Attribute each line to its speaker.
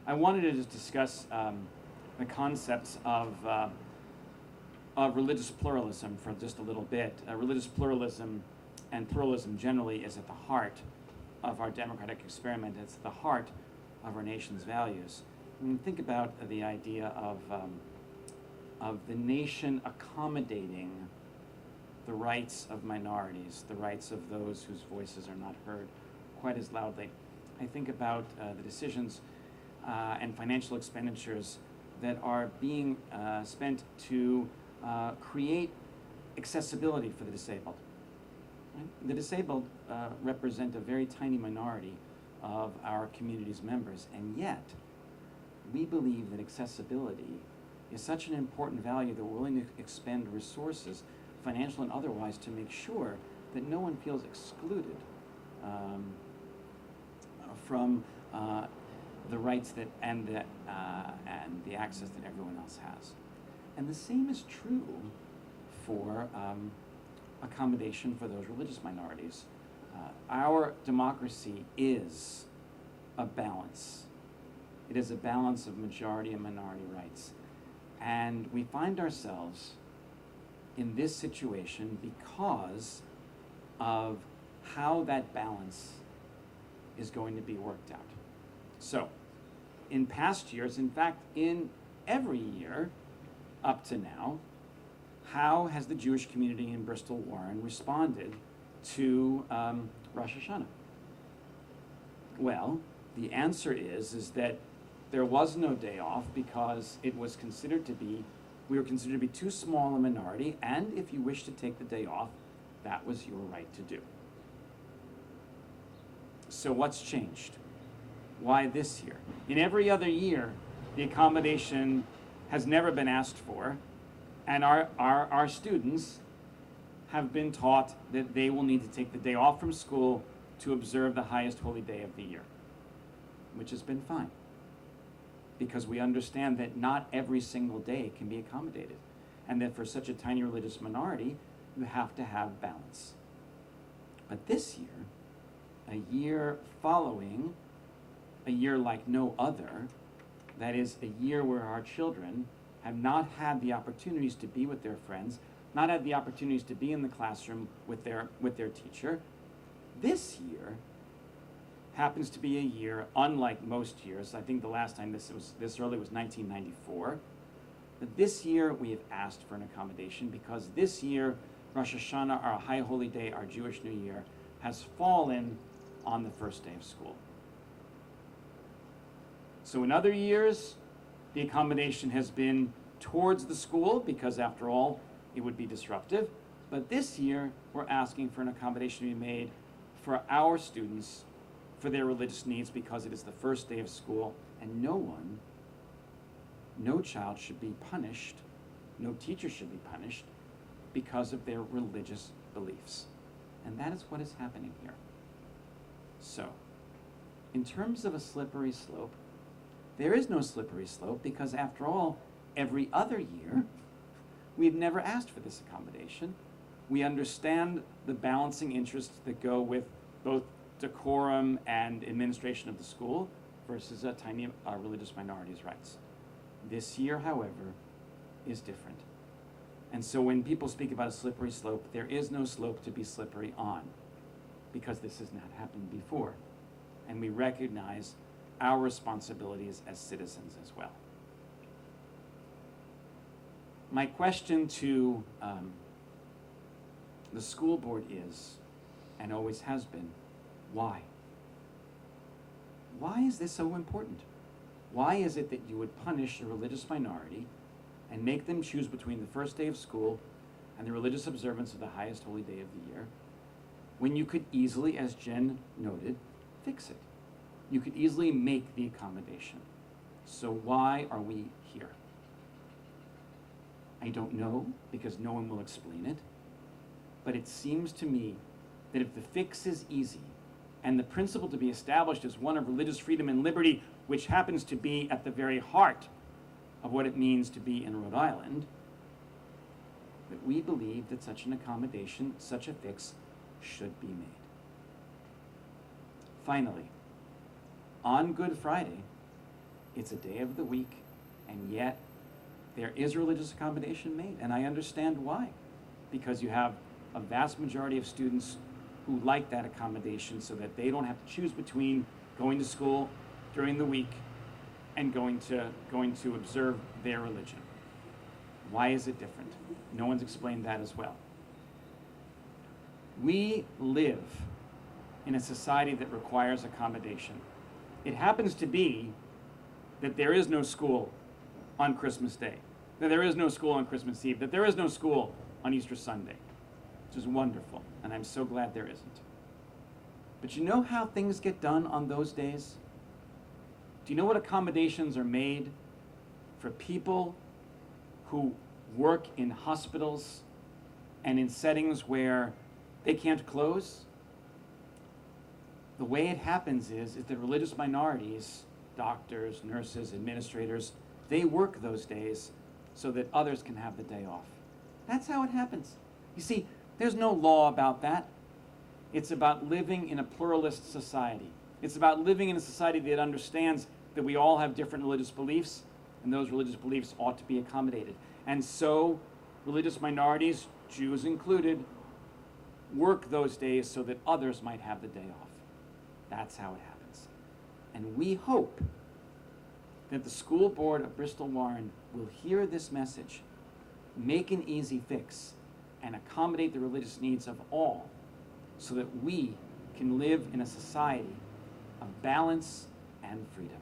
Speaker 1: I wanted to just discuss the concepts of religious pluralism for just a little bit. Religious pluralism and pluralism generally is at the heart of our democratic experiment. It's at the heart of our nation's values. When you think about the idea of the nation accommodating the rights of minorities, the rights of those whose voices are not heard quite as loudly, I think about the decisions and financial expenditures that are being spent to create accessibility for the disabled. Right? The disabled represent a very tiny minority of our community's members, and yet we believe that accessibility is such an important value that we're willing to expend resources, financial and otherwise, to make sure that no one feels excluded from the rights that and the access that everyone else has. And the same is true for accommodation for those religious minorities. Our democracy is a balance. It is a balance of majority and minority rights. And we find ourselves in this situation because of how that balance is going to be worked out. So, in past years, in fact, in every year up to now, how has the Jewish community in Bristol Warren responded to Rosh Hashanah? Well, the answer is that there was no day off because it was considered to be, we were considered to be too small a minority, and if you wish to take the day off, that was your right to do. So what's changed? Why this year? In every other year, the accommodation has never been asked for, and our students have been taught that they will need to take the day off from school to observe the highest holy day of the year, which has been fine, because we understand that not every single day can be accommodated, and that for such a tiny religious minority, you have to have balance. But this year, a year following a year like no other, that is a year where our children have not had the opportunities to be with their friends, not had the opportunities to be in the classroom with their teacher. This year happens to be a year unlike most years. I think the last time this early was 1994. But this year we have asked for an accommodation because this year Rosh Hashanah, our high holy day, our Jewish New Year, has fallen on the first day of school. So in other years, the accommodation has been towards the school because, after all, it would be disruptive. But this year, we're asking for an accommodation to be made for our students for their religious needs because it is the first day of school, and no child should be punished, no teacher should be punished because of their religious beliefs. And that is what is happening here. So, in terms of a slippery slope, there is no slippery slope because, after all, every other year, we've never asked for this accommodation. We understand the balancing interests that go with both decorum and administration of the school versus a tiny religious minority's rights. This year, however, is different. And so when people speak about a slippery slope, there is no slope to be slippery on because this has not happened before. And we recognize our responsibilities as citizens as well. My question to the school board is, and always has been, why? Why is this so important? Why is it that you would punish a religious minority and make them choose between the first day of school and the religious observance of the highest holy day of the year, when you could easily, as Jen noted, fix it? You could easily make the accommodation. So why are we here? I don't know, because no one will explain it. But it seems to me that if the fix is easy, and the principle to be established is one of religious freedom and liberty, which happens to be at the very heart of what it means to be in Rhode Island, that we believe that such an accommodation, such a fix, should be made. Finally, on Good Friday, It's a day of the week, and yet there is religious accommodation made, and I understand why. Because you have a vast majority of students who like that accommodation so that they don't have to choose between going to school during the week and going to observe their religion. Why is it different? No one's explained that as well. We live in a society that requires accommodation. It happens to be that there is no school on Christmas Day, that there is no school on Christmas Eve, that there is no school on Easter Sunday, which is wonderful, and I'm so glad there isn't. But you know how things get done on those days? Do you know what accommodations are made for people who work in hospitals and in settings where they can't close? The way it happens is that religious minorities, doctors, nurses, administrators, they work those days so that others can have the day off. That's how it happens. You see, there's no law about that. It's about living in a pluralist society. It's about living in a society that understands that we all have different religious beliefs, and those religious beliefs ought to be accommodated. And so, religious minorities, Jews included, work those days so that others might have the day off. That's how it happens. And we hope that the school board of Bristol-Warren will hear this message, make an easy fix, and accommodate the religious needs of all so that we can live in a society of balance and freedom.